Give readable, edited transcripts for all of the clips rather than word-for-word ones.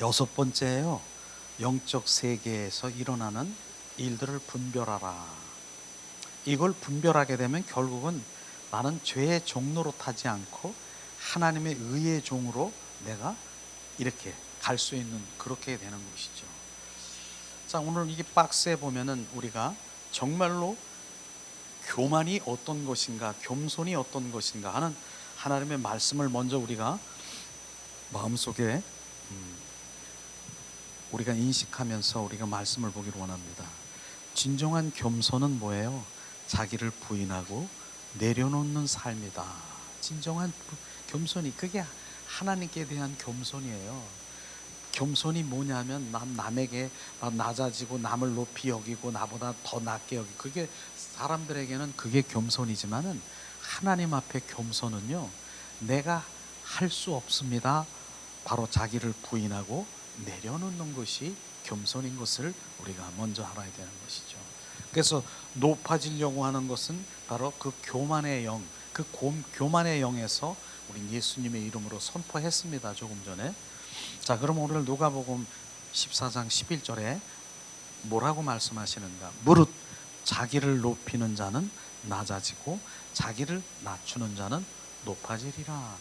여섯 번째예요. 영적 세계에서 일어나는 일들을 분별하라. 이걸 분별하게 되면 결국은 나는 죄의 종로로 타지 않고 하나님의 의의 종으로 내가 이렇게 갈 수 있는, 그렇게 되는 것이죠. 자, 오늘 이 박스에 보면은 우리가 정말로 교만이 어떤 것인가, 겸손이 어떤 것인가 하는 하나님의 말씀을 먼저 우리가 마음속에 우리가 인식하면서 우리가 말씀을 보기를 원합니다. 진정한 겸손은 뭐예요? 자기를 부인하고 내려놓는 삶이다. 진정한 겸손이, 그게 하나님께 대한 겸손이에요. 겸손이 뭐냐면 남에게 낮아지고 남을 높이 여기고 나보다 더 낮게 여기고, 그게 사람들에게는 그게 겸손이지만은 하나님 앞에 겸손은요, 내가 할 수 없습니다. 바로 자기를 부인하고 내려놓는 것이 겸손인 것을 우리가 먼저 알아야 되는 것이죠. 그래서 높아지려고 하는 것은 바로 그 교만의 영, 그 교만의 영에서 우리 예수님의 이름으로 선포했습니다. 조금 전에. 자, 그럼 오늘 누가복음 14장 11절에 뭐라고 말씀하시는가? 무릇 자기를 높이는 자는 낮아지고 자기를 낮추는 자는 높아지리라.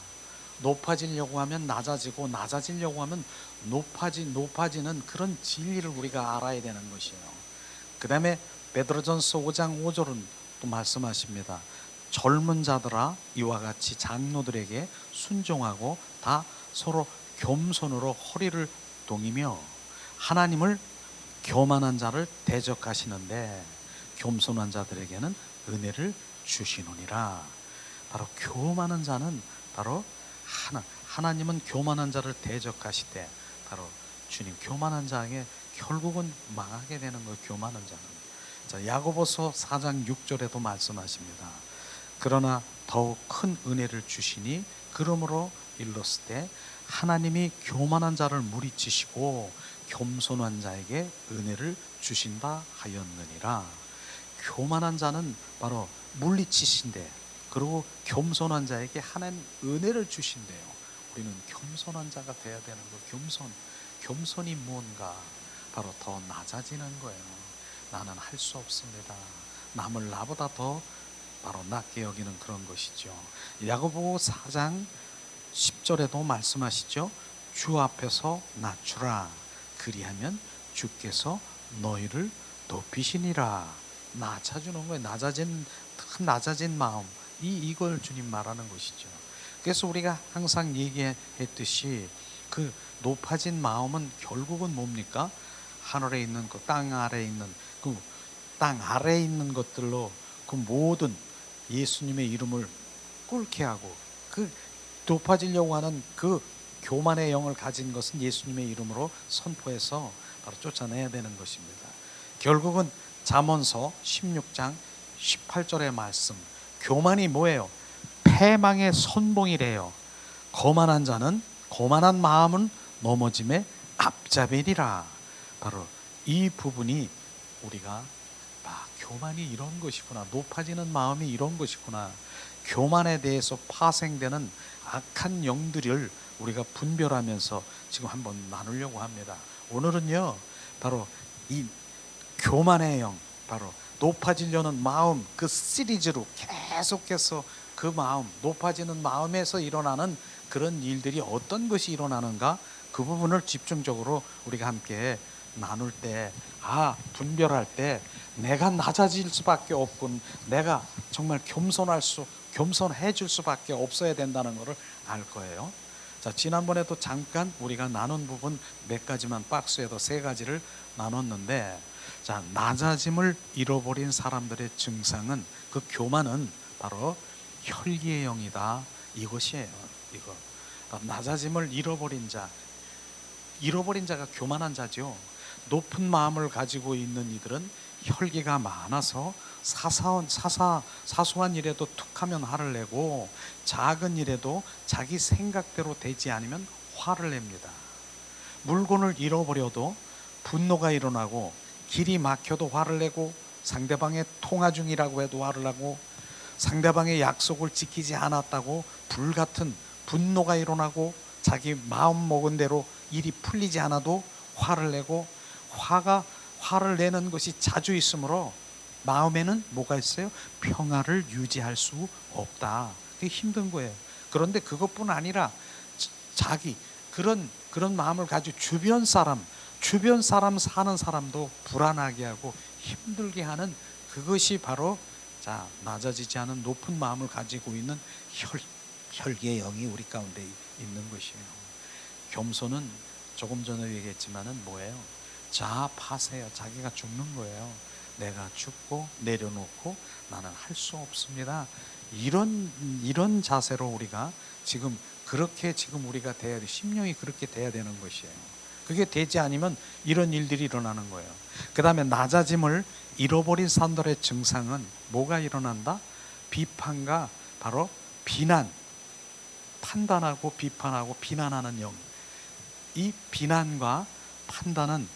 높아지려고 하면 낮아지고 낮아지려고 하면 높아지는 그런 진리를 우리가 알아야 되는 것이에요. 그 다음에 베드로전서 5장 5절은 또 말씀하십니다. 젊은 자들아 이와 같이 장로들에게 순종하고 다 서로 겸손으로 허리를 동이며 하나님을 교만한 자를 대적하시는데 겸손한 자들에게는 은혜를 주시노니라. 바로 교만한 자는 바로 하나님은 교만한 자를 대적하시되 바로 주님, 교만한 자에게 결국은 망하게 되는 거예요. 교만한 자는. 자, 야고보서 4장 6절에도 말씀하십니다. 그러나 더욱 큰 은혜를 주시니 그러므로 일렀을 때 하나님이 교만한 자를 물리치시고 겸손한 자에게 은혜를 주신다 하였느니라. 교만한 자는 바로 물리치신대, 그리고 겸손한 자에게 하나님 은혜를 주신대요. 우리는 겸손한 자가 되어야 되는 거예요. 겸손이 뭔가? 바로 더 낮아지는 거예요. 나는 할 수 없습니다. 남을 나보다 더 바로 낮게 여기는 그런 것이죠. 야고보 4장 10절에도 말씀하시죠. 주 앞에서 낮추라. 그리하면 주께서 너희를 높이시니라. 낮아주는 거예요. 낮아진 마음. 이걸 주님 말하는 것이죠. 그래서 우리가 항상 얘기했듯이 그 높아진 마음은 결국은 뭡니까? 하늘에 있는 그 땅 아래에 있는 그 땅 아래에 있는 것들로 그 모든 예수님의 이름을 꿇게 하고 그 높아지려고 하는 그 교만의 영을 가진 것은 예수님의 이름으로 선포해서 바로 쫓아내야 되는 것입니다. 결국은 잠언서 16장 18절의 말씀, 교만이 뭐예요? 패망의 선봉이래요. 거만한 마음은 넘어짐의 앞잡이니라. 바로 이 부분이 우리가 교만이 이런 것이구나, 높아지는 마음이 이런 것이구나, 교만에 대해서 파생되는 악한 영들을 우리가 분별하면서 지금 한번 나누려고 합니다. 오늘은요, 바로 이 교만의 영, 바로 높아지려는 마음, 그 시리즈로 계속해서 그 마음, 높아지는 마음에서 일어나는 그런 일들이 어떤 것이 일어나는가, 그 부분을 집중적으로 우리가 함께 나눌 때, 분별할 때 내가 낮아질 수밖에 없군, 내가 정말 겸손해질 수밖에 없어야 된다는 것을 알 거예요. 자, 지난번에도 잠깐 우리가 나눈 부분 몇 가지만, 박스에도 세 가지를 나눴는데, 자, 낮아짐을 잃어버린 사람들의 증상은, 그 교만은 바로 혈기의 영이다, 이것이에요. 이거 낮아짐을 잃어버린 자가 교만한 자죠. 높은 마음을 가지고 있는 이들은 혈기가 많아서 사소한 일에도 툭하면 화를 내고, 작은 일에도 자기 생각대로 되지 않으면 화를 냅니다. 물건을 잃어버려도 분노가 일어나고, 길이 막혀도 화를 내고, 상대방의 통화 중이라고 해도 화를 나고, 상대방의 약속을 지키지 않았다고 불같은 분노가 일어나고, 자기 마음 먹은 대로 일이 풀리지 않아도 화를 내고 화를 내는 것이 자주 있으므로 마음에는 뭐가 있어요? 평화를 유지할 수 없다. 그게 힘든 거예요. 그런데 그것뿐 아니라 자기 그런 마음을 가지고 주변 사람 사는 사람도 불안하게 하고 힘들게 하는 그것이 바로 낮아지지 않은 높은 마음을 가지고 있는 혈기의 영이 우리 가운데 있는 것이에요. 겸손은 조금 전에 얘기했지만은 뭐예요? 자아파세요. 자기가 죽는 거예요. 내가 죽고 내려놓고 나는 할 수 없습니다. 이런 자세로 우리가 지금 우리가 돼야 돼. 심령이 그렇게 돼야 되는 것이에요. 그게 되지 않으면 이런 일들이 일어나는 거예요. 그 다음에 낮아짐을 잃어버린 사람들의 증상은 뭐가 일어난다? 비판과 바로 비난, 판단하고 비판하고 비난하는 영. 이 비난과 판단은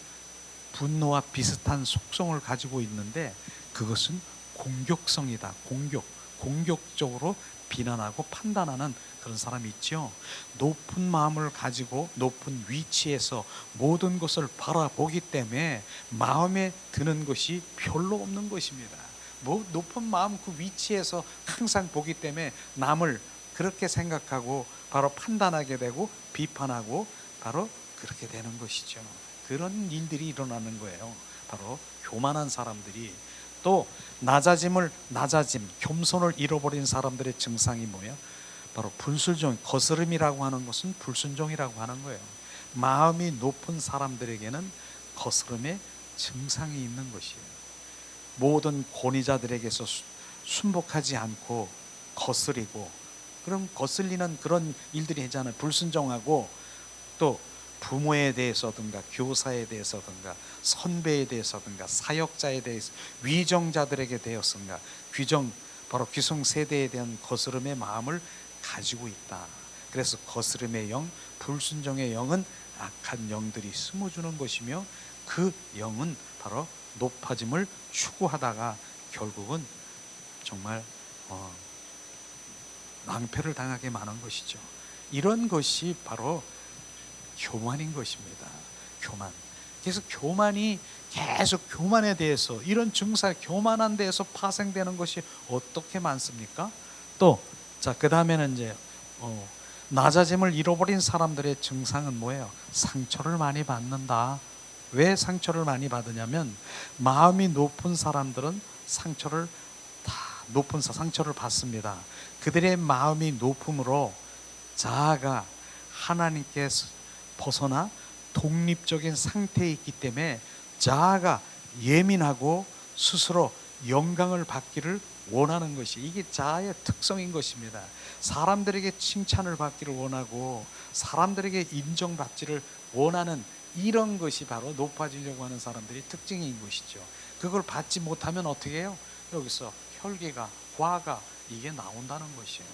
분노와 비슷한 속성을 가지고 있는데 그것은 공격성이다. 공격적으로 비난하고 판단하는 그런 사람이 있죠. 높은 마음을 가지고 높은 위치에서 모든 것을 바라보기 때문에 마음에 드는 것이 별로 없는 것입니다. 높은 마음 그 위치에서 항상 보기 때문에 남을 그렇게 생각하고 바로 판단하게 되고 비판하고 바로 그렇게 되는 것이죠. 그런 일들이 일어나는 거예요. 바로 교만한 사람들이. 또 낮아짐, 겸손을 잃어버린 사람들의 증상이 뭐예요? 바로 불순종, 거스름이라고 하는 것은 불순종이라고 하는 거예요. 마음이 높은 사람들에게는 거스름의 증상이 있는 것이에요. 모든 권위자들에게서 순복하지 않고 거스리고, 그럼 거슬리는 그런 일들이 있잖아요. 불순종하고 또 부모에 대해서든가 교사에 대해서든가 선배에 대해서든가 사역자에 대해서 위정자들에게 대해서든가 바로 귀성 세대에 대한 거스름의 마음을 가지고 있다. 그래서 거스름의 영, 불순종의 영은 악한 영들이 심어주는 것이며 그 영은 바로 높아짐을 추구하다가 결국은 정말 낭패를 당하게 마는 것이죠. 이런 것이 바로 교만인 것입니다. 교만. 그래서 교만이 계속 교만에 대해서 이런 증상, 교만한 데에서 파생되는 것이 어떻게 많습니까? 또 그 다음에는 이제 낮아짐을 잃어버린 사람들의 증상은 뭐예요? 상처를 많이 받는다. 왜 상처를 많이 받으냐면 마음이 높은 사람들은 상처를 받습니다. 그들의 마음이 높음으로 자아가 하나님께 벗어나 독립적인 상태에 있기 때문에 자아가 예민하고 스스로 영광을 받기를 원하는 것이, 이게 자아의 특성인 것입니다. 사람들에게 칭찬을 받기를 원하고 사람들에게 인정받기를 원하는 이런 것이 바로 높아지려고 하는 사람들의 특징인 것이죠. 그걸 받지 못하면 어떻게 해요? 여기서 혈기가, 화가 이게 나온다는 것이에요.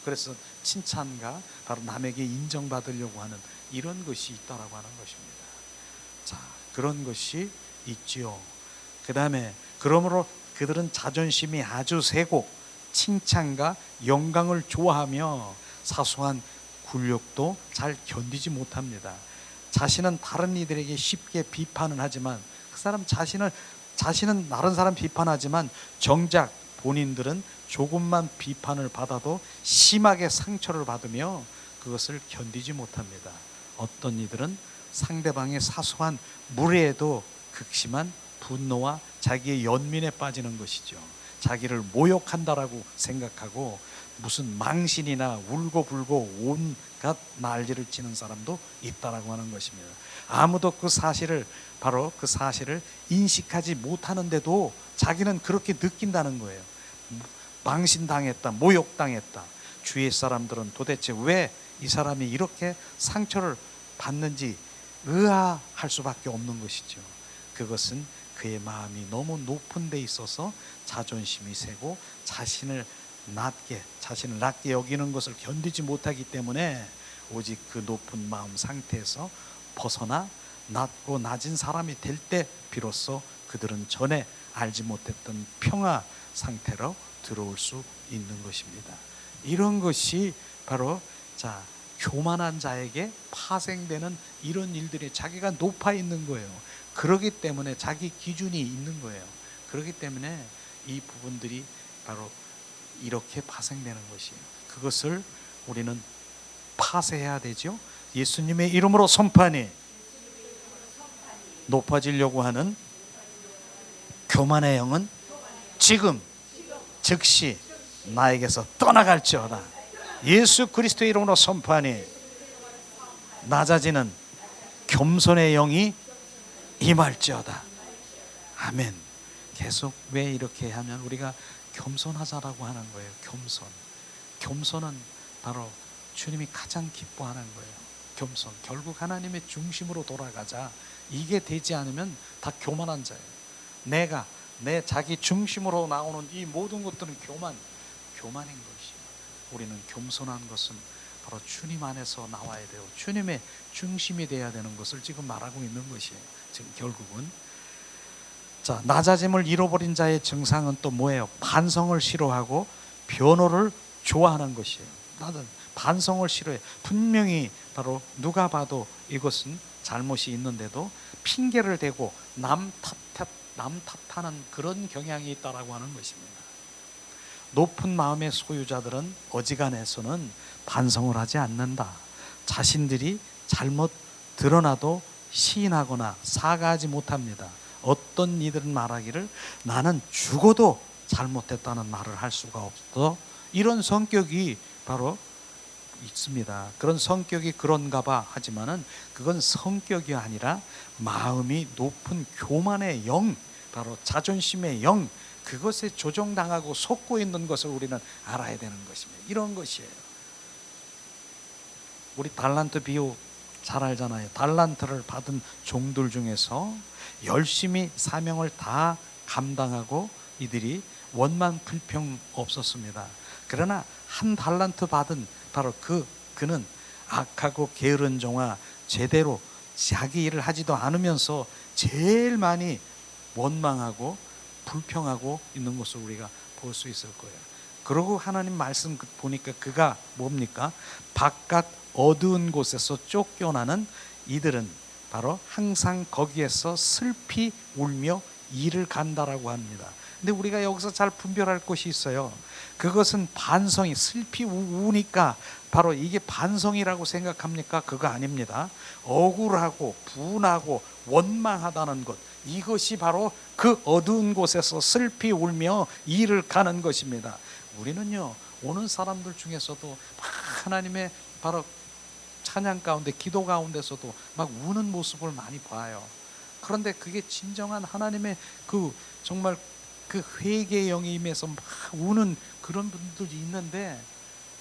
그래서 칭찬과 바로 남에게 인정받으려고 하는 이런 것이 있다라고 하는 것입니다. 그런 것이 있지요. 그 다음에 그러므로 그들은 자존심이 아주 세고 칭찬과 영광을 좋아하며 사소한 굴욕도 잘 견디지 못합니다. 자신은 다른 이들에게 쉽게 비판은 하지만 그 사람 자신은 다른 사람 비판하지만 정작 본인들은 조금만 비판을 받아도 심하게 상처를 받으며 그것을 견디지 못합니다. 어떤 이들은 상대방의 사소한 무례에도 극심한 분노와 자기의 연민에 빠지는 것이죠. 자기를 모욕한다라고 생각하고 무슨 망신이나 울고불고 온갖 난리를 치는 사람도 있다라고 하는 것입니다. 아무도 그 사실을 인식하지 못하는데도 자기는 그렇게 느낀다는 거예요. 망신당했다, 모욕당했다. 주위의 사람들은 도대체 왜 이 사람이 이렇게 상처를 받는지 의아할 수밖에 없는 것이죠. 그것은 그의 마음이 너무 높은 데 있어서 자존심이 세고 자신을 낮게 여기는 것을 견디지 못하기 때문에 오직 그 높은 마음 상태에서 벗어나 낮고 낮은 사람이 될 때 비로소 그들은 전에 알지 못했던 평화 상태로 들어올 수 있는 것입니다. 이런 것이 바로 교만한 자에게 파생되는 이런 일들이 자기가 높아 있는 거예요. 그러기 때문에 자기 기준이 있는 거예요. 그렇기 때문에 이 부분들이 바로 이렇게 파생되는 것이에요. 그것을 우리는 파쇄해야 되죠. 예수님의 이름으로 선포하니 높아지려고 하는 교만의 영은 지금 즉시 나에게서 떠나갈지어다. 예수 그리스도의 이름으로 선포하니 낮아지는 겸손의 영이 임할지어다. 아멘. 계속 왜 이렇게 하면 우리가 겸손하자라고 하는 거예요. 겸손은 바로 주님이 가장 기뻐하는 거예요. 겸손. 결국 하나님의 중심으로 돌아가자. 이게 되지 않으면 다 교만한 자예요. 내가 내 자기 중심으로 나오는 이 모든 것들은 교만인 것이에요. 우리는 겸손한 것은 바로 주님 안에서 나와야 돼요. 주님의 중심이 돼야 되는 것을 지금 말하고 있는 것이에요. 지금 결국은 자, 낮아짐을 잃어버린 자의 증상은 또 뭐예요? 반성을 싫어하고 변호를 좋아하는 것이에요. 나는 반성을 싫어해. 분명히 바로 누가 봐도 이것은 잘못이 있는데도 핑계를 대고 남 탓하는 그런 경향이 있다라고 하는 것입니다. 높은 마음의 소유자들은 어지간해서는 반성을 하지 않는다. 자신들이 잘못 드러나도 시인하거나 사과하지 못합니다. 어떤 이들은 말하기를 나는 죽어도 잘못했다는 말을 할 수가 없어. 이런 성격이 바로 있습니다. 그런 성격이 그런가 봐 하지만은 그건 성격이 아니라 마음이 높은 교만의 영, 바로 자존심의 영, 그것에 조종당하고 속고 있는 것을 우리는 알아야 되는 것입니다. 이런 것이에요. 우리 달란트 비유 잘 알잖아요. 달란트를 받은 종들 중에서 열심히 사명을 다 감당하고 이들이 원만 불평 없었습니다. 그러나 한 달란트 받은 바로 그는 악하고 게으른 종아 제대로 자기 일을 하지도 않으면서 제일 많이 원망하고 불평하고 있는 것을 우리가 볼 수 있을 거예요. 그러고 하나님 말씀 보니까 그가 뭡니까? 바깥 어두운 곳에서 쫓겨나는 이들은 바로 항상 거기에서 슬피 울며 일을 간다라고 합니다. 근데 우리가 여기서 잘 분별할 것이 있어요. 그것은 반성이 슬피 우니까 바로 이게 반성이라고 생각합니까? 그거 아닙니다. 억울하고 분하고 원망하다는 것, 이것이 바로 그 어두운 곳에서 슬피 울며 일을 가는 것입니다. 우리는요, 오는 사람들 중에서도 하나님의 바로 찬양 가운데 기도 가운데서도 막 우는 모습을 많이 봐요. 그런데 그게 진정한 하나님의 그 정말 그 회개의 영이 임해서 막 우는 그런 분들이 있는데,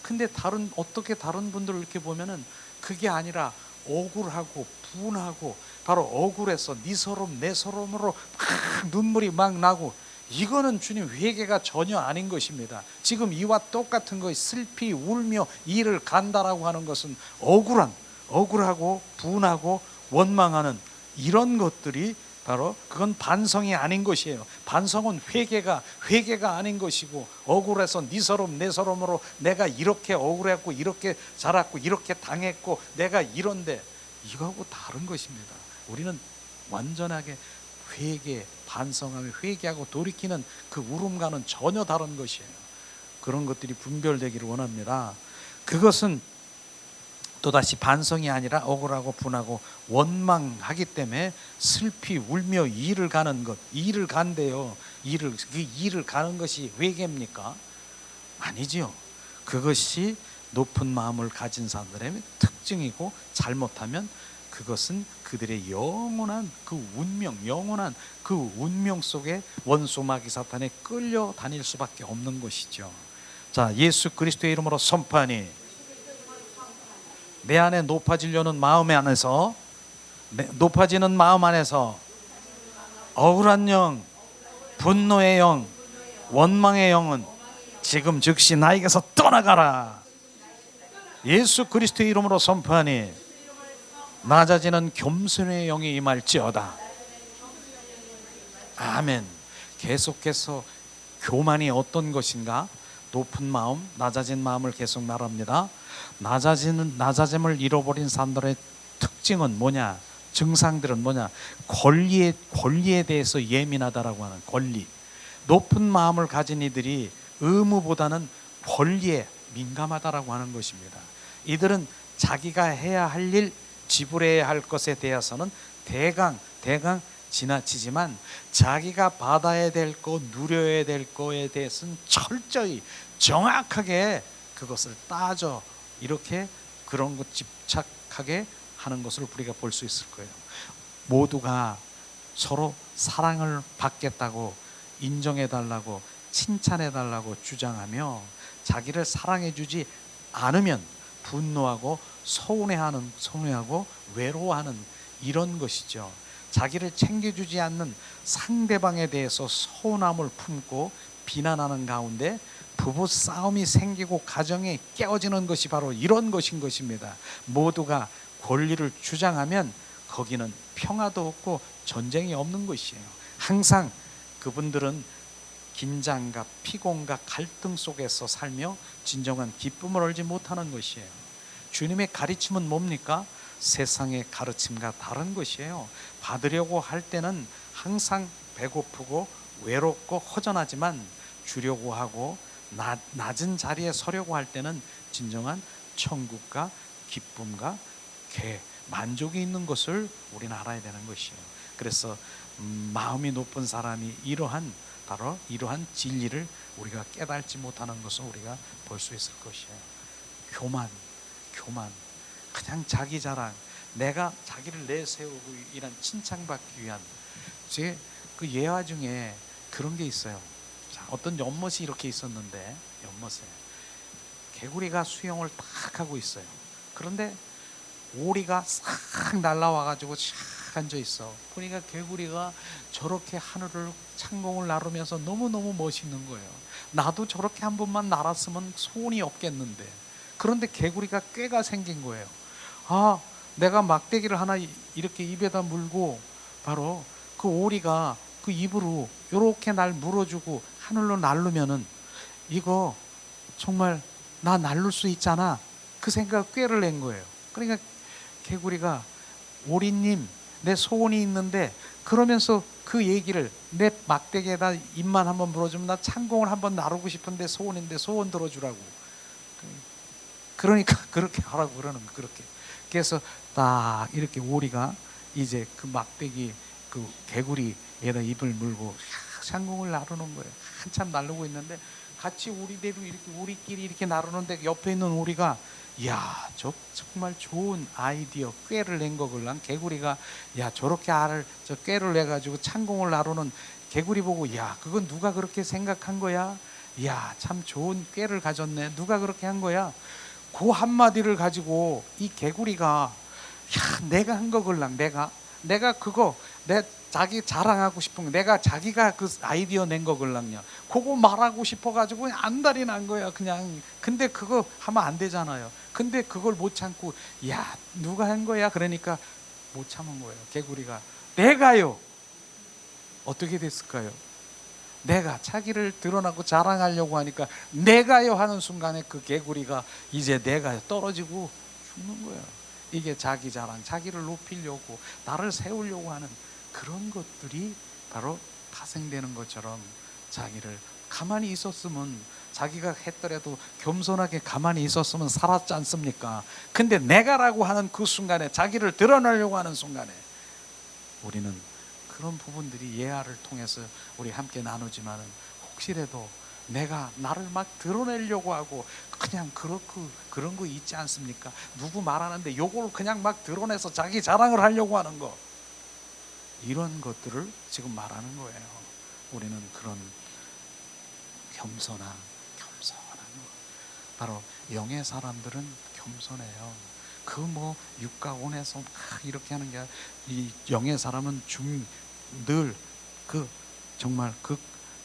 근데 어떻게 다른 분들을 이렇게 보면은 그게 아니라 억울하고 분하고 바로 억울해서 네 서름 내 서름으로 막 눈물이 막 나고, 이거는 주님 회개가 전혀 아닌 것입니다. 지금 이와 똑같은 거 슬피 울며 일을 간다라고 하는 것은 억울하고 분하고 원망하는 이런 것들이 바로 그건 반성이 아닌 것이에요. 반성은 회개가 아닌 것이고, 억울해서 네 서름 내 서름으로 내가 이렇게 억울했고 이렇게 자랐고 이렇게 당했고 내가 이런데, 이거하고 다른 것입니다. 우리는 완전하게 반성하며 회개하고 돌이키는 그 울음과는 전혀 다른 것이에요. 그런 것들이 분별되기를 원합니다. 그것은 또다시 반성이 아니라 억울하고 분하고 원망하기 때문에 슬피 울며 일을 가는 것, 일을 간대요. 그 일을 가는 것이 회개입니까? 아니지요. 그것이 높은 마음을 가진 사람들의 특징이고, 잘못하면 그것은 그들의 영원한 그 운명 속에 원수 마귀 사탄에 끌려 다닐 수밖에 없는 것이죠. 자, 예수 그리스도의 이름으로 선포하니 내 안에 높아지는 마음 안에서 억울한 영, 분노의 영, 원망의 영은 지금 즉시 나에게서 떠나가라. 예수 그리스도의 이름으로 선포하니 낮아지는 겸손의 영이 임할지어다. 아멘. 계속해서 교만이 어떤 것인가? 높은 마음, 낮아진 마음을 계속 말합니다. 낮아짐을 잃어버린 사람들의 특징은 뭐냐? 증상들은 뭐냐? 권리에 대해서 예민하다라고 하는 권리. 높은 마음을 가진 이들이 의무보다는 권리에 민감하다라고 하는 것입니다. 이들은 자기가 해야 할 일, 지불해야 할 것에 대해서는 대강 지나치지만 자기가 받아야 될 것, 누려야 될 거에 대해서는 철저히 정확하게 그것을 따져 이렇게 그런 것 집착하게 하는 것을 우리가 볼 수 있을 거예요. 모두가 서로 사랑을 받겠다고 인정해달라고 칭찬해달라고 주장하며 자기를 사랑해주지 않으면 분노하고 서운해하고 외로워하는 이런 것이죠. 자기를 챙겨주지 않는 상대방에 대해서 서운함을 품고 비난하는 가운데 부부 싸움이 생기고 가정이 깨어지는 것이 바로 이런 것인 것입니다. 모두가 권리를 주장하면 거기는 평화도 없고 전쟁이 없는 것이에요. 항상 그분들은 긴장과 피곤과 갈등 속에서 살며 진정한 기쁨을 얻지 못하는 것이에요. 주님의 가르침은 뭡니까? 세상의 가르침과 다른 것이에요. 받으려고 할 때는 항상 배고프고 외롭고 허전하지만 주려고 하고 낮은 자리에 서려고 할 때는 진정한 천국과 기쁨과 만족이 있는 것을 우리는 알아야 되는 것이에요. 그래서 마음이 높은 사람이 바로 이러한 진리를 우리가 깨달지 못하는 것을 우리가 볼 수 있을 것이에요. 교만, 그냥 자기 자랑, 내가 자기를 내세우고 이런 칭찬받기 위한 그 예화 중에 그런 게 있어요. 자, 어떤 연못이 이렇게 있었는데 연못에 개구리가 수영을 딱 하고 있어요. 그런데 오리가 싹 날라와가지고 쫙 앉아 있어. 보니까 개구리가 저렇게 하늘을 창공을 나르면서 너무너무 멋있는 거예요. 나도 저렇게 한 번만 날았으면 소원이 없겠는데. 그런데 개구리가 꾀가 생긴 거예요. 아, 내가 막대기를 하나 이렇게 입에다 물고 바로 그 오리가 그 입으로 이렇게 날 물어주고 하늘로 날르면은 이거 정말 나 날릴 수 있잖아. 그 생각 꾀를 낸 거예요. 그러니까 개구리가 오리님 내 소원이 있는데 그러면서 그 얘기를 내 막대기에다 입만 한번 물어주면 나 창공을 한번 나르고 싶은데 소원인데 소원 들어주라고. 그러니까 그렇게 하라고 그러는 거. 그렇게. 그래서 딱 이렇게 오리가 이제 그 막대기 그 개구리에다 입을 물고 창공을 나르는 거예요. 한참 나르고 있는데 같이 우리대로 이렇게 우리끼리 이렇게 나르는데 옆에 있는 오리가 야, 저 정말 좋은 아이디어 꾀를 낸 거걸랑. 개구리가 야 저렇게 저 꾀를 내 가지고 창공을 나르는 개구리 보고 야 그건 누가 그렇게 생각한 거야? 야 참 좋은 꾀를 가졌네. 누가 그렇게 한 거야? 그 한마디를 가지고 이 개구리가 야 내가 한 거걸랑. 내가 그거 자기 자랑하고 싶은 거 자기가 그 아이디어 낸 거걸랑요. 그거 말하고 싶어가지고 그냥 안달이 난 거야 그냥. 근데 그거 하면 안 되잖아요. 근데 그걸 못 참고 야 누가 한 거야? 그러니까 못 참은 거예요. 개구리가 내가요. 어떻게 됐을까요? 내가 자기를 드러나고 자랑하려고 하니까 내가요 하는 순간에 그 개구리가 이제 내가 떨어지고 죽는 거예요. 이게 자기 자랑, 자기를 높이려고 나를 세우려고 하는 그런 것들이 바로 파생되는 것처럼 자기를 가만히 있었으면 자기가 했더라도 겸손하게 가만히 있었으면 살았지 않습니까? 근데 내가라고 하는 그 순간에 자기를 드러내려고 하는 순간에 우리는 그런 부분들이 예화를 통해서 우리 함께 나누지만은 혹시라도 내가 나를 막 드러내려고 하고 그냥 그런 거 있지 않습니까? 누구 말하는데 요걸 그냥 막 드러내서 자기 자랑을 하려고 하는 거, 이런 것들을 지금 말하는 거예요. 우리는 그런 겸손한 거. 바로 영의 사람들은 겸손해요. 그 뭐 육가원에서 이렇게 하는 게 아니라 이 영의 사람은 늘 정말 그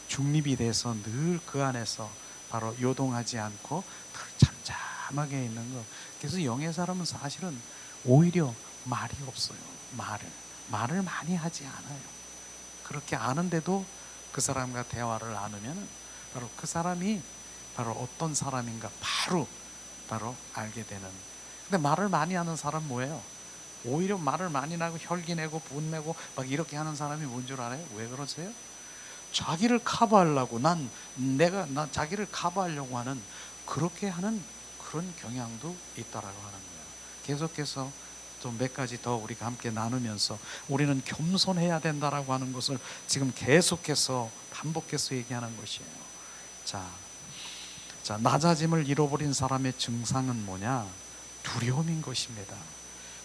중립이 돼서 늘 그 안에서 바로 요동하지 않고 늘 잠잠하게 있는 것. 그래서 영의 사람은 사실은 오히려 말이 없어요. 말을 많이 하지 않아요. 그렇게 아는데도 그 사람과 대화를 나누면 바로 그 사람이 바로 어떤 사람인가 바로 바로 알게 되는. 근데 말을 많이 하는 사람 뭐예요? 오히려 말을 많이 나고 혈기 내고 분내고 막 이렇게 하는 사람이 뭔 줄 알아요? 왜 그러세요? 자기를 커버하려고 나 자기를 커버하려고 하는 그렇게 하는 그런 경향도 있다라고 하는 거예요. 계속해서 좀 몇 가지 더 우리가 함께 나누면서 우리는 겸손해야 된다라고 하는 것을 지금 계속해서 반복해서 얘기하는 것이에요. 자, 낮아짐을 잃어버린 사람의 증상은 뭐냐? 두려움인 것입니다.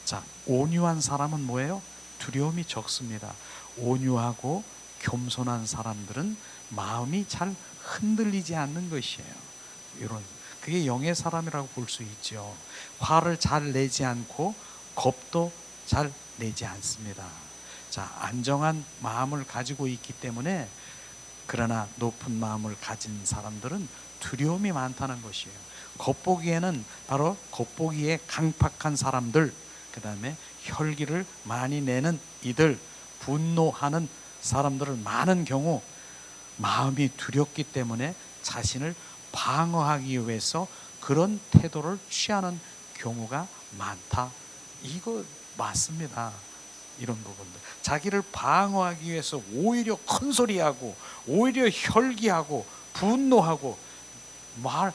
자, 온유한 사람은 뭐예요? 두려움이 적습니다. 온유하고 겸손한 사람들은 마음이 잘 흔들리지 않는 것이에요. 이런 그게 영의 사람이라고 볼 수 있죠. 화를 잘 내지 않고 겁도 잘 내지 않습니다. 자, 안정한 마음을 가지고 있기 때문에 그러나 높은 마음을 가진 사람들은 두려움이 많다는 것이에요. 겉보기에는 바로 겉보기에 강팍한 사람들, 그 다음에 혈기를 많이 내는 이들, 분노하는 사람들을 많은 경우 마음이 두렵기 때문에 자신을 방어하기 위해서 그런 태도를 취하는 경우가 많다. 이거 맞습니다. 이런 부분들 자기를 방어하기 위해서 오히려 큰 소리하고 오히려 혈기하고 분노하고 말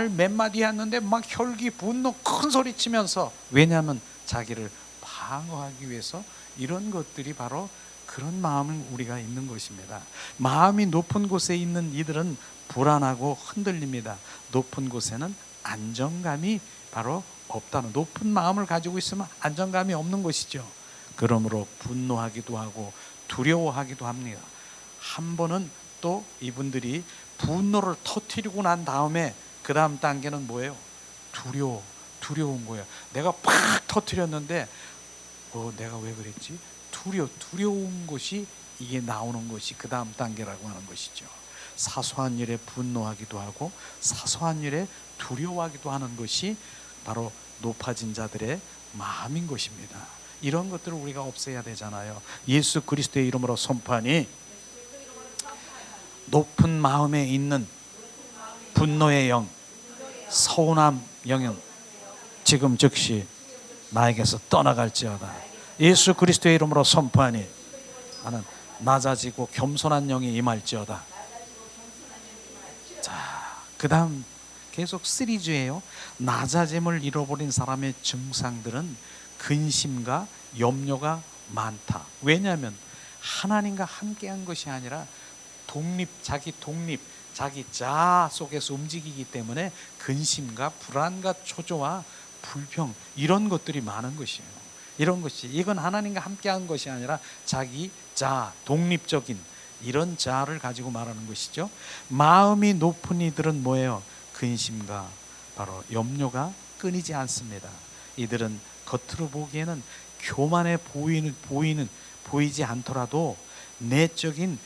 몇 마디 했는데 막 혈기 분노 큰 소리 치면서, 왜냐하면 자기를 방어하기 위해서 이런 것들이 바로 그런 마음은 우리가 있는 것입니다. 마음이 높은 곳에 있는 이들은 불안하고 흔들립니다. 높은 곳에는 안정감이 바로 없다는, 높은 마음을 가지고 있으면 안정감이 없는 것이죠. 그러므로 분노하기도 하고 두려워하기도 합니다. 한 번은 또 이분들이 분노를 터뜨리고 난 다음에 그 다음 단계는 뭐예요? 두려운 거예요. 내가 팍 터뜨렸는데 내가 왜 그랬지? 두려운 것이 이게 나오는 것이 그 다음 단계라고 하는 것이죠. 사소한 일에 분노하기도 하고 사소한 일에 두려워하기도 하는 것이 바로 높아진 자들의 마음인 것입니다. 이런 것들을 우리가 없애야 되잖아요. 예수 그리스도의 이름으로 선포하니 높은 마음에 있는 분노의 영, 서운함 영은 지금 즉시 나에게서 떠나갈지어다. 예수 그리스도의 이름으로 선포하니 나는 낮아지고 겸손한 영이 임할지어다. 자, 그 다음 계속 3G예요. 낮아짐을 잃어버린 사람의 증상들은 근심과 염려가 많다. 왜냐하면 하나님과 함께한 것이 아니라 자기 자아 속에서 움직이기 때문에 근심과 불안과 초조와 불평 이런 것들이 많은 것이에요. 이건 하나님과 함께한 것이 아니라 자기 자아, 독립적인 이런 자아를 가지고 말하는 것이죠. 마음이 높은 이들은 뭐예요? 근심과 바로 염려가 끊이지 않습니다. 이들은 겉으로 보기에는 교만해 보이지 않더라도 내적인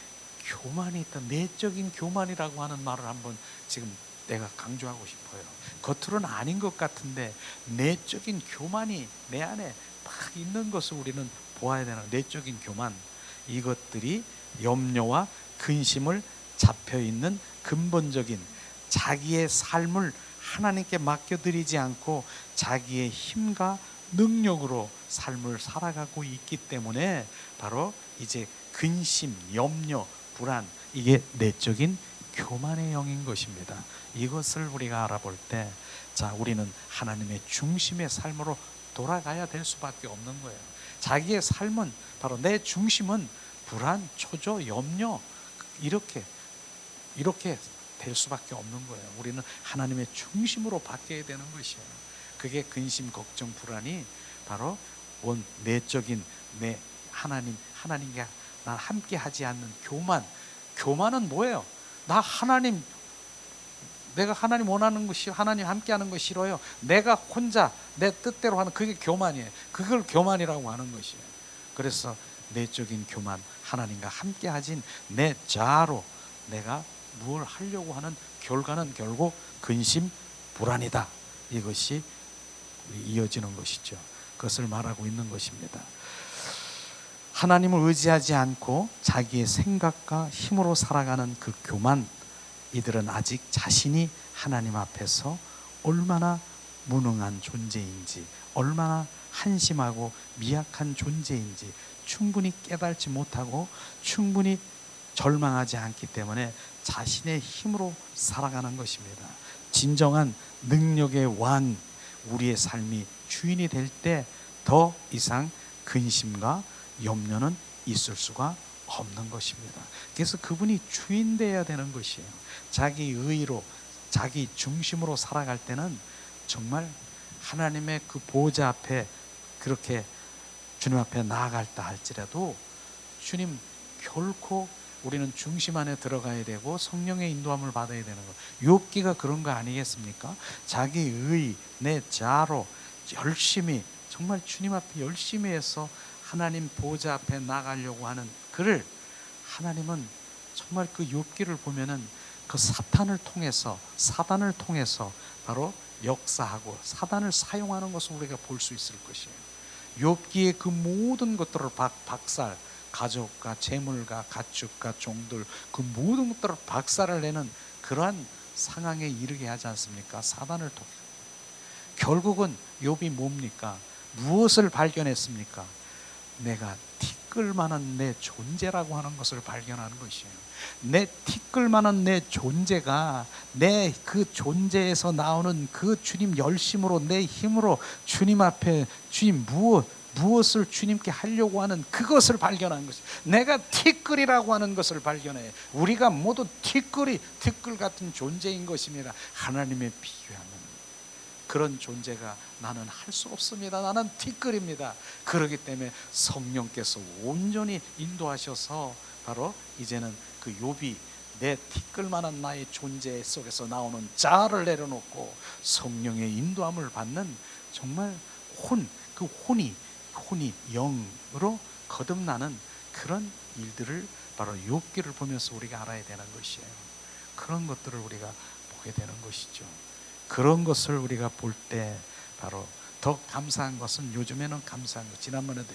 교만이 있다. 내적인 교만이라고 하는 말을 한번 지금 내가 강조하고 싶어요. 겉으로는 아닌 것 같은데 내적인 교만이 내 안에 딱 있는 것을 우리는 보아야 되는 내적인 교만, 이것들이 염려와 근심을 잡혀있는 근본적인 자기의 삶을 하나님께 맡겨드리지 않고 자기의 힘과 능력으로 삶을 살아가고 있기 때문에 바로 이제 근심, 염려, 불안, 이게 내적인 교만의 영인 것입니다. 이것을 우리가 알아볼 때 우리는 하나님의 중심의 삶으로 돌아가야 될 수밖에 없는 거예요. 자기의 삶은 바로 내 중심은 불안, 초조, 염려 이렇게 될 수밖에 없는 거예요. 우리는 하나님의 중심으로 바뀌어야 되는 것이에요. 그게 근심, 걱정, 불안이 바로 내적인 내 하나님과 나 함께 하지 않는 교만은 뭐예요? 내가 하나님 원하는 것이 하나님 함께 하는 거 싫어요. 내가 혼자 내 뜻대로 하는 그게 교만이에요. 그걸 교만이라고 하는 것이에요. 그래서 내적인 교만, 하나님과 함께 하진 내 자아로 내가 무엇을 하려고 하는 결과는 결국 근심, 불안이다. 이것이 이어지는 것이죠. 그것을 말하고 있는 것입니다. 하나님을 의지하지 않고 자기의 생각과 힘으로 살아가는 그 교만, 이들은 아직 자신이 하나님 앞에서 얼마나 무능한 존재인지, 얼마나 한심하고 미약한 존재인지 충분히 깨달지 못하고 충분히 절망하지 않기 때문에 자신의 힘으로 살아가는 것입니다. 진정한 능력의 왕, 우리의 삶이 주인이 될 때 더 이상 근심과 염려는 있을 수가 없는 것입니다. 그래서 그분이 주인 되어야 되는 것이에요. 자기 의로, 자기 중심으로 살아갈 때는 정말 하나님의 그 보좌 앞에 그렇게 주님 앞에 나아갈다 할지라도 주님 결코 우리는 중심 안에 들어가야 되고 성령의 인도함을 받아야 되는 거. 욥기가 그런 거 아니겠습니까? 자기 의, 내 자로 열심히 정말 주님 앞에 열심히 해서 하나님 보좌 앞에 나가려고 하는 그를 하나님은 정말 그 욥기를 보면은 그 사단을 통해서 바로 역사하고 사단을 사용하는 것을 우리가 볼 수 있을 것이에요. 욥기의 그 모든 것들을 박살, 가족과 재물과 가축과 종들 그 모든 것들을 박살을 내는 그러한 상황에 이르게 하지 않습니까? 사단을 통해. 결국은 욥이 뭡니까? 무엇을 발견했습니까? 내가 티끌만한 내 존재라고 하는 것을 발견하는 것이에요. 내 티끌만한 내 존재가 내 그 존재에서 나오는 그 주님 열심으로 내 힘으로 주님 앞에 주님 무엇을 주님께 하려고 하는 그것을 발견한 것이 내가 티끌이라고 하는 것을 발견해. 우리가 모두 티끌 같은 존재인 것입니다. 하나님에 비교하면 그런 존재가 나는 할 수 없습니다. 나는 티끌입니다. 그렇기 때문에 성령께서 온전히 인도하셔서 바로 이제는 그 욥이 내 티끌만한 나의 존재 속에서 나오는 자아를 내려놓고 성령의 인도함을 받는 정말 그 혼이 영으로 거듭나는 그런 일들을 바로 욥기를 보면서 우리가 알아야 되는 것이에요. 그런 것들을 우리가 보게 되는 것이죠. 그런 것을 우리가 볼 때 바로 더 감사한 것은 요즘에는 감사한 것. 지난번에도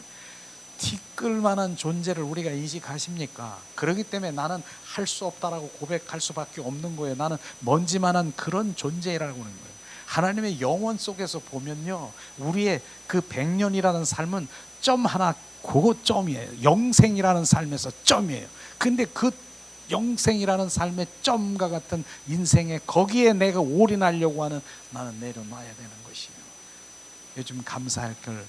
티끌만한 존재를 우리가 인식하십니까? 그렇기 때문에 나는 할 수 없다라고 고백할 수밖에 없는 거예요. 나는 먼지만한 그런 존재라고 하는 거예요. 하나님의 영원 속에서 보면요, 우리의 그 100년이라는 삶은 점 하나, 그거 점이에요. 영생이라는 삶에서 점이에요. 근데 그 영생이라는 삶의 점과 같은 인생에 거기에 내가 올인하려고 하는 나는 내려놔야 되는 것이에요. 요즘 감사할 걸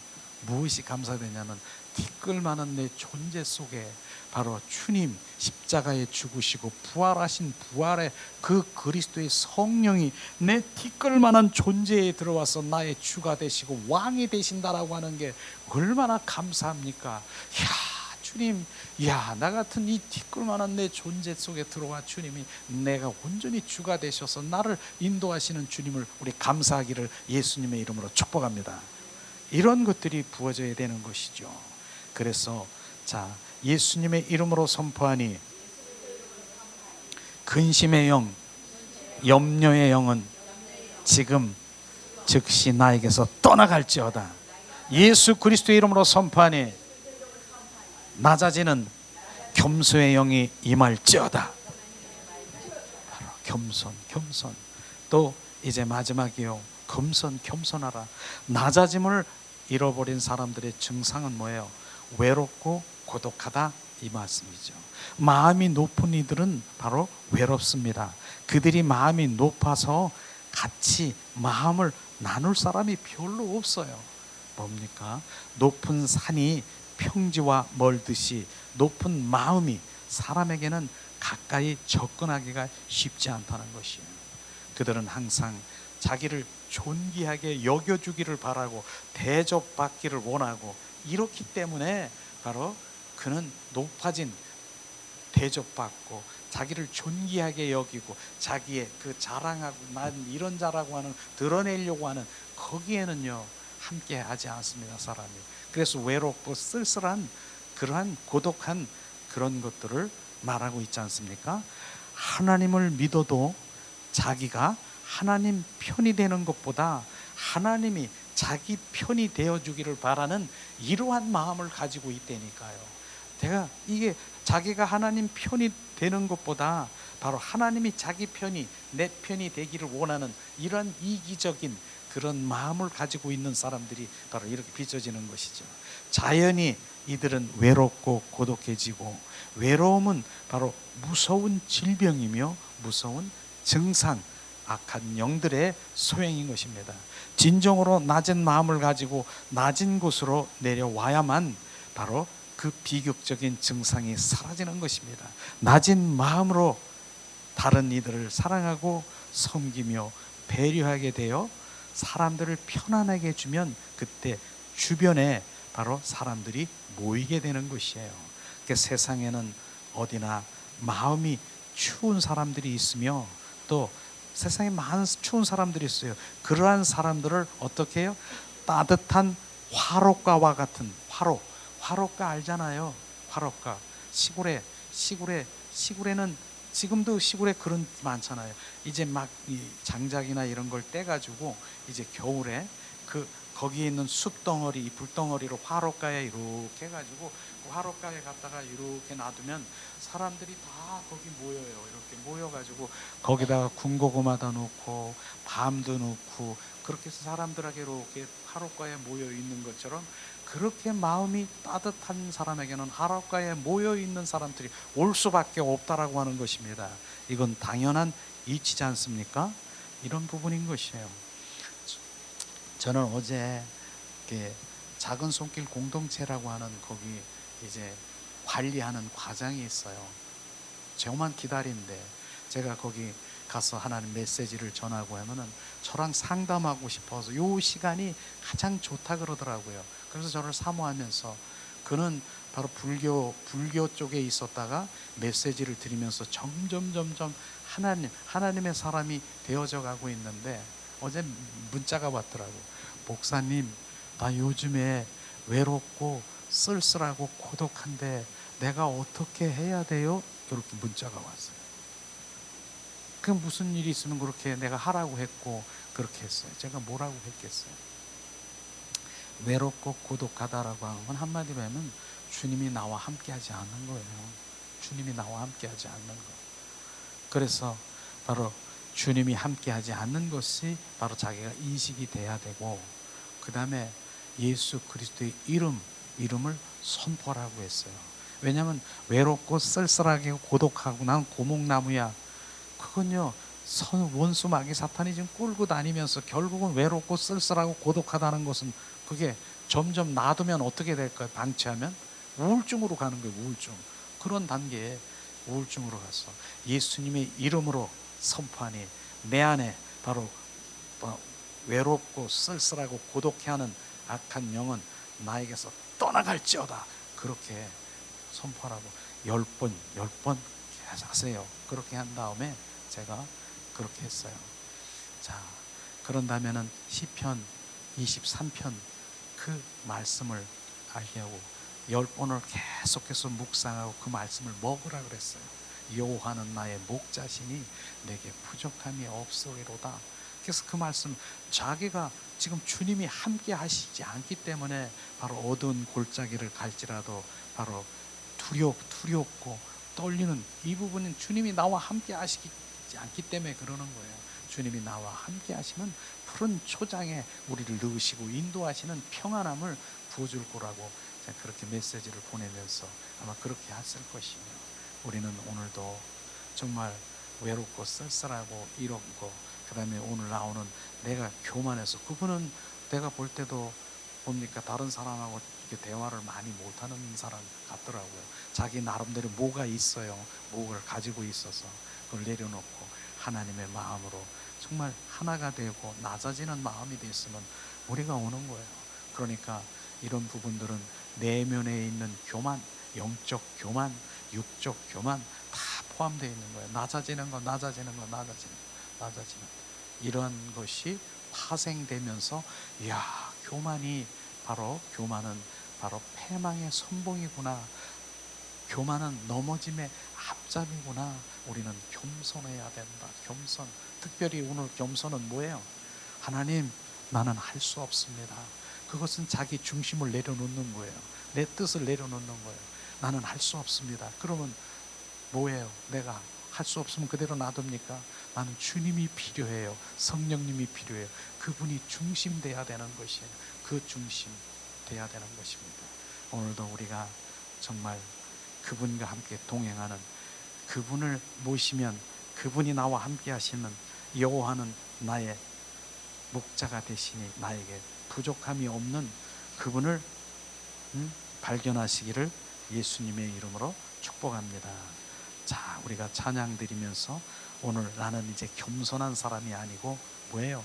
무엇이 감사되냐면 티끌만한 내 존재 속에 바로 주님 십자가에 죽으시고 부활하신 부활의 그 그리스도의 성령이 내 티끌만한 존재에 들어와서 나의 주가 되시고 왕이 되신다라고 하는 게 얼마나 감사합니까? 이야, 주님, 나 같은 이 티끌만한 내 존재 속에 들어와 주님이 내가 온전히 주가 되셔서 나를 인도하시는 주님을 우리 감사하기를 예수님의 이름으로 축복합니다. 이런 것들이 부어져야 되는 것이죠. 그래서 자, 예수님의 이름으로 선포하니 근심의 영, 염려의 영은 지금 즉시 나에게서 떠나갈지어다. 예수 그리스도의 이름으로 선포하니 낮아지는 겸손의 영이 임할지어다. 바로 겸손. 또 이제 마지막이요. 겸손하라. 낮아짐을 잃어버린 사람들의 증상은 뭐예요? 외롭고 고독하다, 이 말씀이죠. 마음이 높은 이들은 바로 외롭습니다. 그들이 마음이 높아서 같이 마음을 나눌 사람이 별로 없어요. 뭡니까? 높은 산이 평지와 멀듯이 높은 마음이 사람에게는 가까이 접근하기가 쉽지 않다는 것이에요. 그들은 항상 자기를 존귀하게 여겨주기를 바라고 대접받기를 원하고, 이렇기 때문에 바로 그는 높아진, 대접받고 자기를 존귀하게 여기고 자기의 그 자랑하고 난 이런 자라고 하는 드러내려고 하는 거기에는요 함께 하지 않습니다, 사람이. 그래서 외롭고 쓸쓸한 그러한 고독한 그런 것들을 말하고 있지 않습니까? 하나님을 믿어도 자기가 하나님 편이 되는 것보다 하나님이 자기 편이 되어주기를 바라는 이러한 마음을 가지고 있다니까요. 이게 자기가 하나님 편이 되는 것보다 바로 하나님이 자기 편이, 내 편이 되기를 원하는 이런 이기적인 그런 마음을 가지고 있는 사람들이 바로 이렇게 빚어지는 것이죠. 자연히 이들은 외롭고 고독해지고, 외로움은 바로 무서운 질병이며 무서운 증상, 악한 영들의 소행인 것입니다. 진정으로 낮은 마음을 가지고 낮은 곳으로 내려와야만 바로 그 비극적인 증상이 사라지는 것입니다. 낮은 마음으로 다른 이들을 사랑하고 섬기며 배려하게 되어 사람들을 편안하게 해주면 그때 주변에 바로 사람들이 모이게 되는 것이에요. 그러니까 세상에는 어디나 마음이 추운 사람들이 있으며 또 세상에 많은 추운 사람들이 있어요. 그러한 사람들을 어떻게 해요? 따뜻한 화롯가와 같은, 화롯가 알잖아요. 화롯가. 시골에는 지금도 시골에 그런 많잖아요. 이제 막 이 장작이나 이런 걸 떼가지고 이제 겨울에 거기에 있는 숯덩어리, 불덩어리로 화롯가에 이렇게 해가지고 그 화롯가에 갖다가 이렇게 놔두면 사람들이 다 거기 모여요. 이렇게 모여가지고 거기다가 군고구마도 넣고 밤도 넣고 그렇게 해서 사람들에게 이렇게 화롯가에 모여 있는 것처럼, 그렇게 마음이 따뜻한 사람에게는 화롯가에 모여 있는 사람들이 올 수밖에 없다라고 하는 것입니다. 이건 당연한 이치지 않습니까? 이런 부분인 것이에요. 저는 어제 작은 손길 공동체라고 하는 거기 이제 관리하는 과장이 있어요. 저만 기다린대. 제가 거기 가서 하나님 메시지를 전하고 하면은 저랑 상담하고 싶어서 요 시간이 가장 좋다 그러더라고요. 그래서 저를 사모하면서, 그는 바로 불교 쪽에 있었다가 메시지를 드리면서 점점 하나님의 사람이 되어져 가고 있는데, 어제 문자가 왔더라고. 목사님, 나 요즘에 외롭고 쓸쓸하고 고독한데 내가 어떻게 해야 돼요? 이렇게 문자가 왔어요. 그 무슨 일이 있으면 그렇게 내가 하라고 했고 그렇게 했어요. 제가 뭐라고 했겠어요? 외롭고 고독하다라고 하는 건 한마디로 하면 주님이 나와 함께하지 않는 거예요. 주님이 나와 함께하지 않는 거. 그래서 바로 주님이 함께하지 않는 것이 바로 자기가 인식이 돼야 되고, 그 다음에 예수 그리스도의 이름을 선포하라고 했어요. 왜냐하면 외롭고 쓸쓸하게 고독하고 난 고목나무야, 그건요 원수 마귀 사탄이 지금 끌고 다니면서 결국은 외롭고 쓸쓸하고 고독하다는 것은, 그게 점점 놔두면 어떻게 될까요? 방치하면 우울증으로 가는 거예요. 우울증. 그런 단계에 우울증으로 갔어. 예수님의 이름으로 선포하니 내 안에 바로 외롭고 쓸쓸하고 고독해하는 악한 영은 나에게서 떠나갈지어다. 그렇게 선포하라고 10번 계속 하세요. 그렇게 한 다음에 제가 그렇게 했어요. 자, 그런다면은 시편 23편 그 말씀을 알게 하고 10번을 계속해서 묵상하고 그 말씀을 먹으라 그랬어요. 여호와는 나의 목자시니 내게 부족함이 없으리로다. 그래서 그 말씀, 자기가 지금 주님이 함께 하시지 않기 때문에 바로 어두운 골짜기를 갈지라도 바로 두렵고 떨리는 이 부분은 주님이 나와 함께 하시지 않기 때문에 그러는 거예요. 주님이 나와 함께 하시면 푸른 초장에 우리를 넣으시고 인도하시는 평안함을 부어줄 거라고 제가 그렇게 메시지를 보내면서 아마 그렇게 했을 것이며, 우리는 오늘도 정말 외롭고 쓸쓸하고 이롭고, 그 다음에 오늘 나오는 내가 교만해서, 그분은 내가 볼 때도 뭡니까 다른 사람하고 이렇게 대화를 많이 못하는 사람 같더라고요. 자기 나름대로 뭐가 있어요. 뭐를 가지고 있어서 그걸 내려놓고 하나님의 마음으로 정말 하나가 되고 낮아지는 마음이 됐으면 우리가 오는 거예요. 그러니까 이런 부분들은 내면에 있는 교만, 영적 교만, 육적 교만 다 포함되어 있는 거예요. 낮아지는 거 이런 것이 파생되면서, 이야, 교만은 바로 패망의 선봉이구나. 교만은 넘어짐의 앞잡이구나. 우리는 겸손해야 된다. 겸손. 특별히 오늘 겸손은 뭐예요? 하나님, 나는 할 수 없습니다. 그것은 자기 중심을 내려놓는 거예요. 내 뜻을 내려놓는 거예요. 나는 할 수 없습니다. 그러면 뭐예요? 내가 할 수 없으면 그대로 놔둡니까? 나는 주님이 필요해요. 성령님이 필요해요. 그분이 중심 돼야 되는 것이에요. 그 중심 돼야 되는 것입니다. 오늘도 우리가 정말 그분과 함께 동행하는, 그분을 모시면 그분이 나와 함께 하시는 여호와는 나의 목자가 되시니 나에게 부족함이 없는 그분을 발견하시기를 예수님의 이름으로 축복합니다. 자, 우리가 찬양 드리면서 오늘 나는 이제 겸손한 사람이 아니고 뭐예요?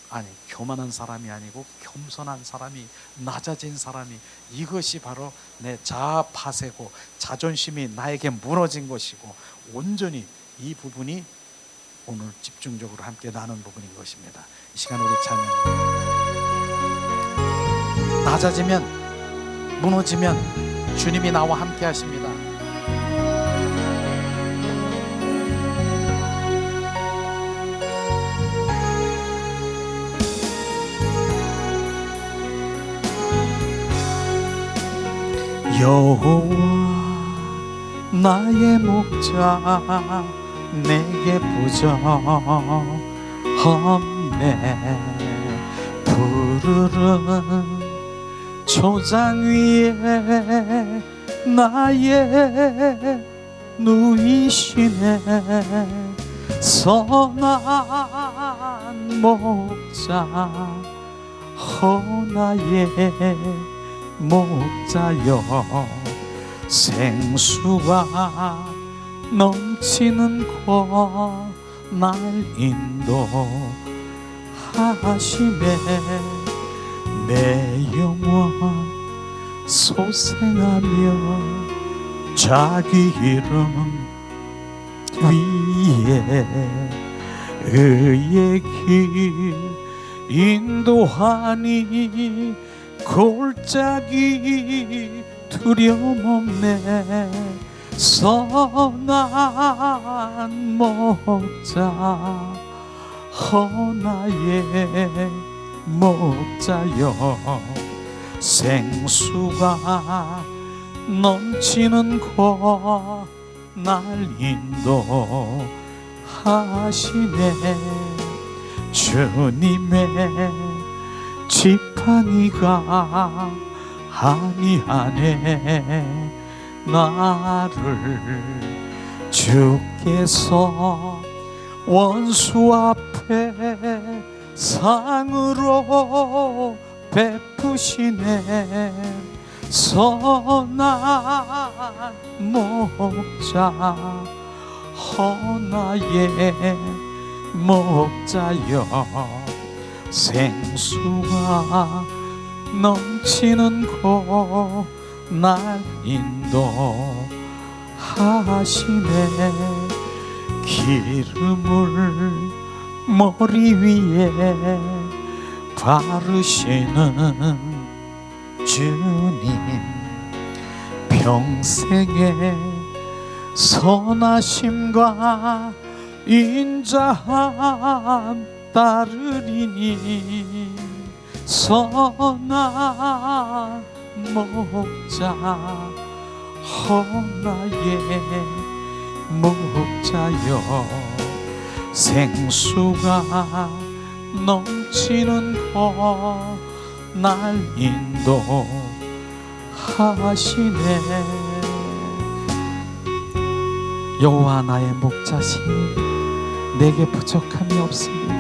아니, 교만한 사람이 아니고 겸손한 사람이, 낮아진 사람이, 이것이 바로 내 자아 파쇄고 자존심이 나에게 무너진 것이고, 온전히 이 부분이 오늘 집중적으로 함께 나눈 부분인 것입니다. 이 시간 우리 찬양, 낮아지면, 무너지면 주님이 나와 함께 하십니다. 여호와 나의 목자 내게 부족함네. 푸르른 초장 위에 나의 누이시네. 선한 목자 나의 목자여, 생수가 넘치는 곳 날 인도하시네. 내 영혼 소생하며 자기 이름 위에 의의 길 인도하니 골짜기 두려움없네. 선한 목자 나의 목자여, 생수가 넘치는 곳 날 인도하시네. 주님의 지팡이가 아니하네. 나를 주께서 원수 앞에 상으로 베푸시네. 선한 목자 나의 목자여, 생수가 넘치는 곳 날 인도하시네. 기름을 머리 위에 바르시는 주님, 평생의 선하심과 인자함 따르리니. 선한 목자 나의 목자여, 생수가 넘치는 곳 날 인도하시네. 여호와 나의 목자시니 내게 부족함이 없습니다.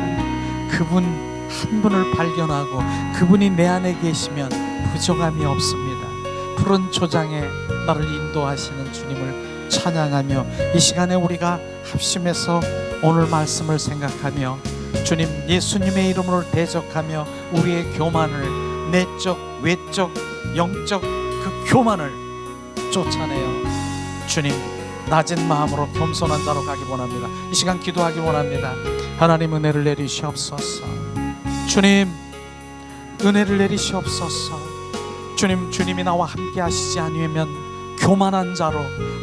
그분 한 분을 발견하고 그분이 내 안에 계시면 부족함이 없습니다. 푸른 초장에 나를 인도하시는 주님을 찬양하며, 이 시간에 우리가 합심해서 오늘 말씀을 생각하며 주님 예수님의 이름으로 대적하며 우리의 교만을, 내적, 외적, 영적 그 교만을 쫓아내어 주님 낮은 마음으로 겸손한 자로 가기 원합니다. 이 시간 기도하기 원합니다. 하나님 은혜를 내리시옵소서. 주님 은혜를 내리시옵소서. 주님, 주님이 나와 함께 하시지 않으면 교만한 자로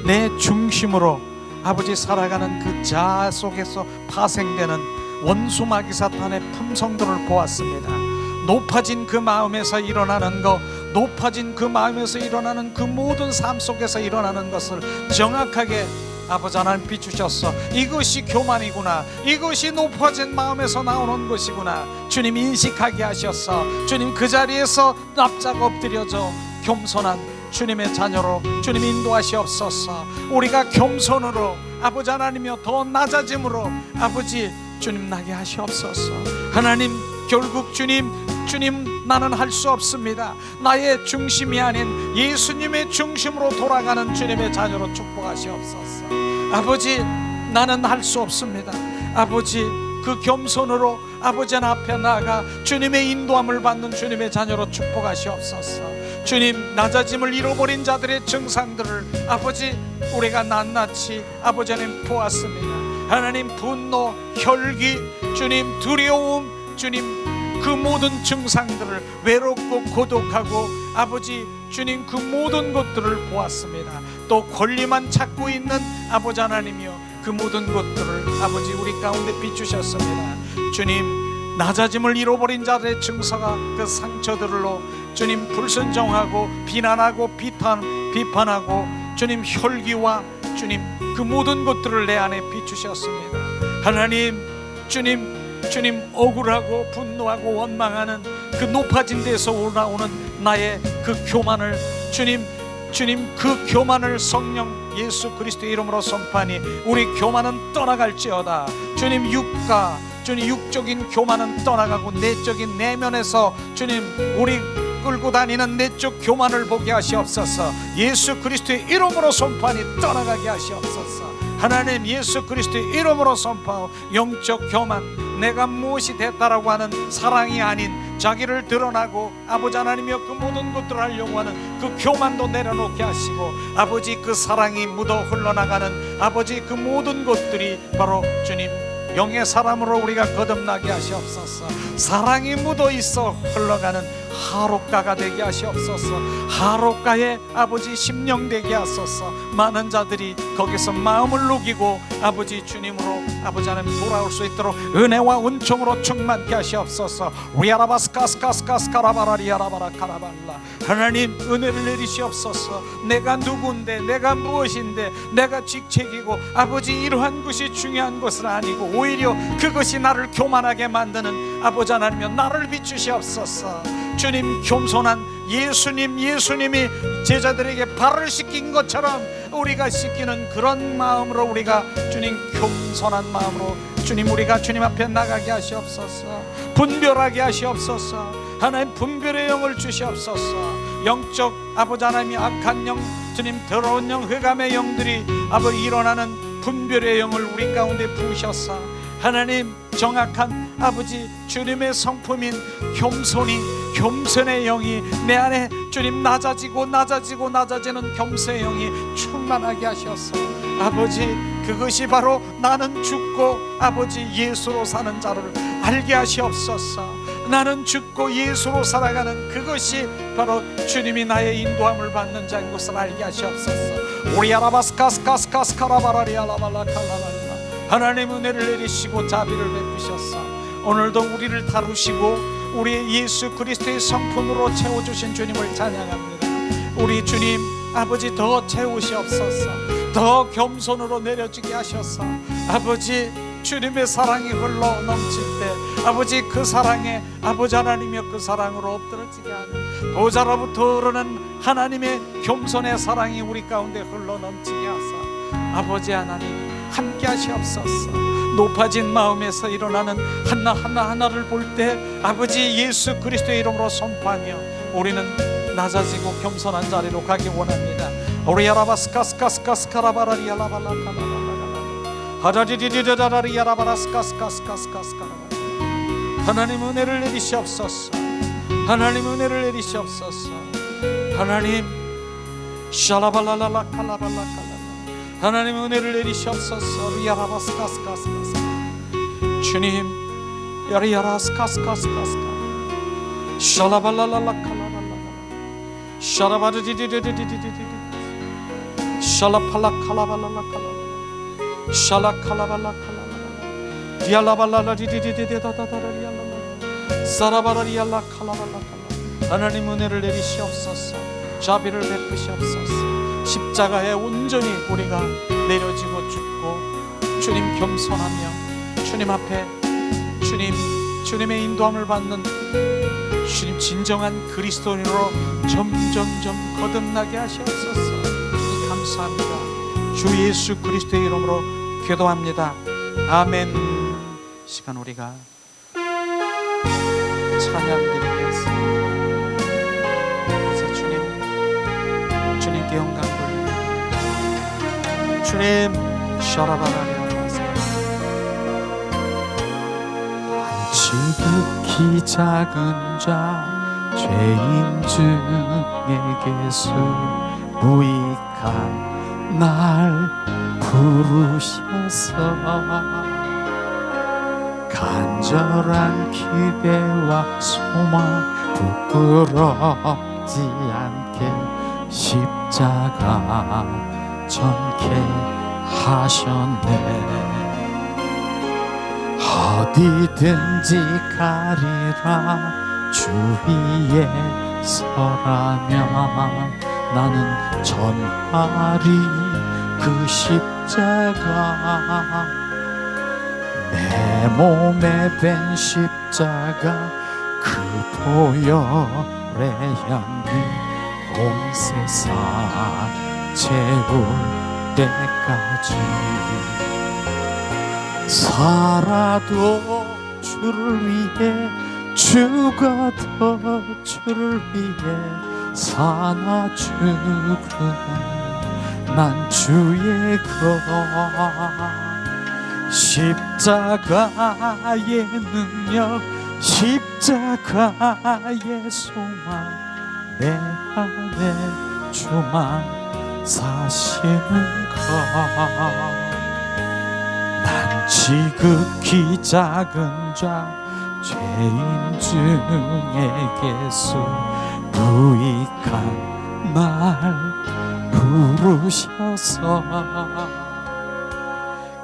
내 중심으로 아버지 살아가는 그 자아 속에서 파생되는 원수 마귀 사탄의 품성들을 보았습니다. 높아진 그 마음에서 일어나는 것, 높아진 그 마음에서 일어나는 그 모든 삶 속에서 일어나는 것을 정확하게 아버지 하나님 비추셨어. 이것이 교만이구나, 이것이 높아진 마음에서 나오는 것이구나, 주님 인식하게 하셨어. 주님 그 자리에서 납작 엎드려져 겸손한 주님의 자녀로 주님 인도하시옵소서. 우리가 겸손으로 아버지 하나님이여 더 낮아짐으로 아버지 주님 나게 하시옵소서. 하나님 결국 주님 나는 할 수 없습니다. 나의 중심이 아닌 예수님의 중심으로 돌아가는 주님의 자녀로 축복하시옵소서. 아버지 나는 할 수 없습니다. 아버지 그 겸손으로 아버지 앞에 나아가 주님의 인도함을 받는 주님의 자녀로 축복하시옵소서. 주님 낮아짐을 잃어버린 자들의 증상들을 아버지 우리가 낱낱이 아버지 하나님 보았습니다. 하나님 분노, 혈기, 주님 두려움, 주님 그 모든 증상들을 외롭고 고독하고 아버지 주님 그 모든 것들을 보았습니다. 또 권리만 찾고 있는 아버지 하나님이여 그 모든 것들을 아버지 우리 가운데 비추셨습니다. 주님 낮아짐을 잃어버린 자들의 증서가 그 상처들로 주님 불순종하고 비난하고 비판하고 주님 혈기와 주님 그 모든 것들을 내 안에 비추셨습니다. 하나님 주님 억울하고 분노하고 원망하는 그 높아진 데서 올라오는 나의 그 교만을 주님 그 교만을 성령 예수 그리스도의 이름으로 선포하니 우리 교만은 떠나갈지어다. 주님 주님 육적인 교만은 떠나가고 내적인 내면에서 주님 우리 끌고 다니는 내적 교만을 보게 하시옵소서. 예수 그리스도의 이름으로 선포하니 떠나가게 하시옵소서. 하나님 예수 그리스도의 이름으로 선포하고 영적 교만, 내가 무엇이 됐다라고 하는 사랑이 아닌 자기를 드러나고 아버지 하나님이여 그 모든 것들을 하려고 하는 그 교만도 내려놓게 하시고 아버지 그 사랑이 묻어 흘러나가는 아버지 그 모든 것들이 바로 주님 영의 사람으로 우리가 거듭나게 하시옵소서. 사랑이 묻어 있어 흘러가는 하롯가가 되게 하시옵소서. 하롯가의 아버지 심령 되게 하소서. 많은 자들이 거기서 마음을 녹이고 아버지 주님으로 아버지 하나님 돌아올 수 있도록 은혜와 은총으로 충만케 하시옵소서. 리아라바스카스카스카라바라리아라바라카라발라. 하나님 은혜를 내리시옵소서. 내가 누군데, 내가 무엇인데, 내가 직책이고 아버지 이러한 것이 중요한 것은 아니고 오히려 그것이 나를 교만하게 만드는 아버지 하나님이여 나를 비추시옵소서. 주님 겸손한 예수님이 제자들에게 발을 씻긴 것처럼 우리가 씻기는 그런 마음으로 우리가 주님 겸손한 마음으로 주님 우리가 주님 앞에 나가게 하시옵소서. 분별하게 하시옵소서. 하나님 분별의 영을 주시옵소서. 영적 아버지 하나님이 악한 영 주님 더러운 영 흑암의 영들이 아버지 일어나는 분별의 영을 우리 가운데 부으셔서 하나님 정확한 아버지 주님의 성품인 겸손의 영이 내 안에 주님 낮아지는 겸손의 영이 충만하게 하셔서 아버지 그것이 바로 나는 죽고 아버지 예수로 사는 자를 알게 하시옵소서. 나는 죽고 예수로 살아가는 그것이 바로 주님이 나의 인도함을 받는 자인 것을 알게 하시옵소서. 오리아라바스카스카스카스카라바라리아라발라칼라발라. 하나님 은혜를 내리시고 자비를 베푸셔서 오늘도 우리를 다루시고 우리 예수 그리스도의 성품으로 채워주신 주님을 찬양합니다. 우리 주님 아버지 더 채우시옵소서. 더 겸손으로 내려주게 하셔서 아버지 주님의 사랑이 흘러 넘칠 때 아버지 그 사랑에 아버지 하나님이여 그 사랑으로 엎드러지게 하는 보좌로부터 흐르는 하나님의 겸손의 사랑이 우리 가운데 흘러 넘치게 하사 아버지 하나님 함께 하시옵소서. 높아진 마음에서 일어나는 하나하나를 볼 때 아버지 예수 그리스도의 이름으로 선포하며 우리는 낮아지고 겸손한 자리로 가기 원합니다. 하나님 은혜를 내리시옵소서. 하나님 은혜를 내리시옵소서. 하나님 샬라발라라칼라발라칼라 하나님 은혜를 내리시옵소서. 리아라바스카스카스카스 주님 야리아라스카스카스카스 샬라발라라칼라발라 샤라바르디디디디디디디 샬라팔라칼라발라칼라 샬라칼라발라칼라 디알라발라디디디디다다다리알라 사라바라리알라칼라발라칼라 하나님 은혜를 내리시옵소서. 자비를 베푸시옵소서. 십자가에 온전히 우리가 내려지고 죽고 주님 겸손하며 주님 앞에 주님의 인도함을 받는 주님 진정한 그리스도인으로 점점점 거듭나게 하시옵소서. 감사합니다. 주 예수 그리스도의 이름으로 기도합니다. 아멘. 시간 우리가 찬양 드리겠습니다. 그래서 주님께 영광 돌립니다. 주님 샤라바라리아 지극히 작은 자 죄인 중에게서 무익한 날 부르셔서 간절한 기대와 소망 부끄럽지 않게 십자가 전케 하셨네. 어디든지 가리라 주 위에 서라면 나는 전하리 그 십자가. 내 몸에 댄 십자가 그 보혈의 향기 온 세상 채울 때까지 살아도 주를 위해 죽어도 주를 위해 사나 죽음 난 주의 것. 십자가의 능력 십자가의 소망 내 안에 주만 사시는 것. 난 지극히 작은 자 죄인 중에게서 무익한 날 부르셔서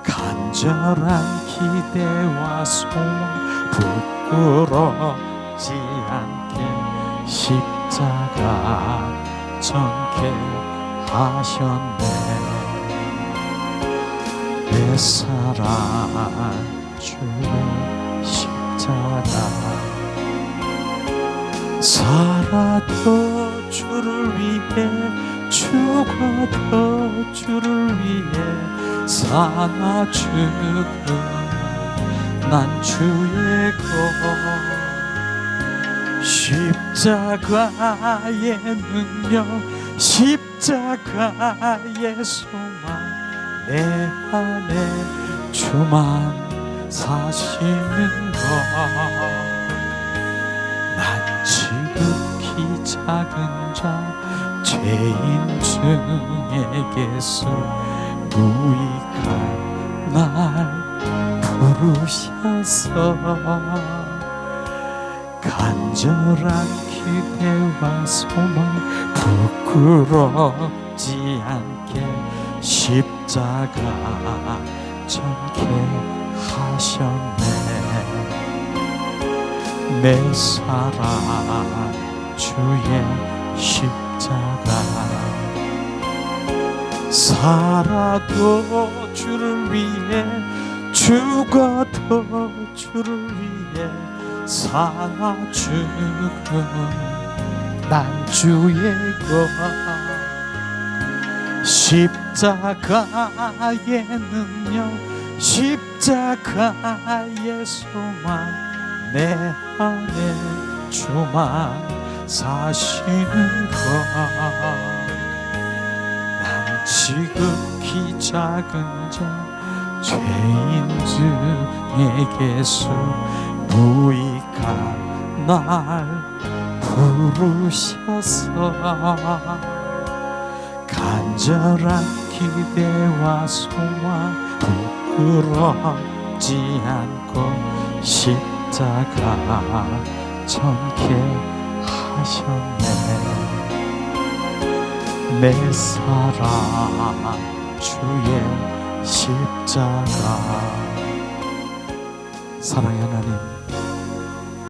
간절한 기대와 소망 부끄럽지 않게 십자가 전케 하셨네. 내 사랑 주의 십자가. 살아도 주를 위해 죽어도 주를 위해 사나 죽음 난 주의 것. 십자가의 능력 십자가의 소망 내 안에 주만 사시는 것. 난 지극히 작은 자 죄인 중에게서 무익한 날 부르셔서 간절한 기대와 소망 부끄럽지 않게 십자가 전케 하셨네. 내 사랑 주의 십자가. 살아도 주를 위해 죽어도 주를 위해 사나 죽음 난 주의 것. 십자가의 능력 십자가의 소망 내 안에 주만 사시는 것. 난 지극히 작은 자 죄인 중에게서 무익한 날 부르셔서 간절한 기대와 소망 부끄럽지 않고 십자가 전케 하셨네. 내 사랑 주의 십자가. 사랑의 하나님,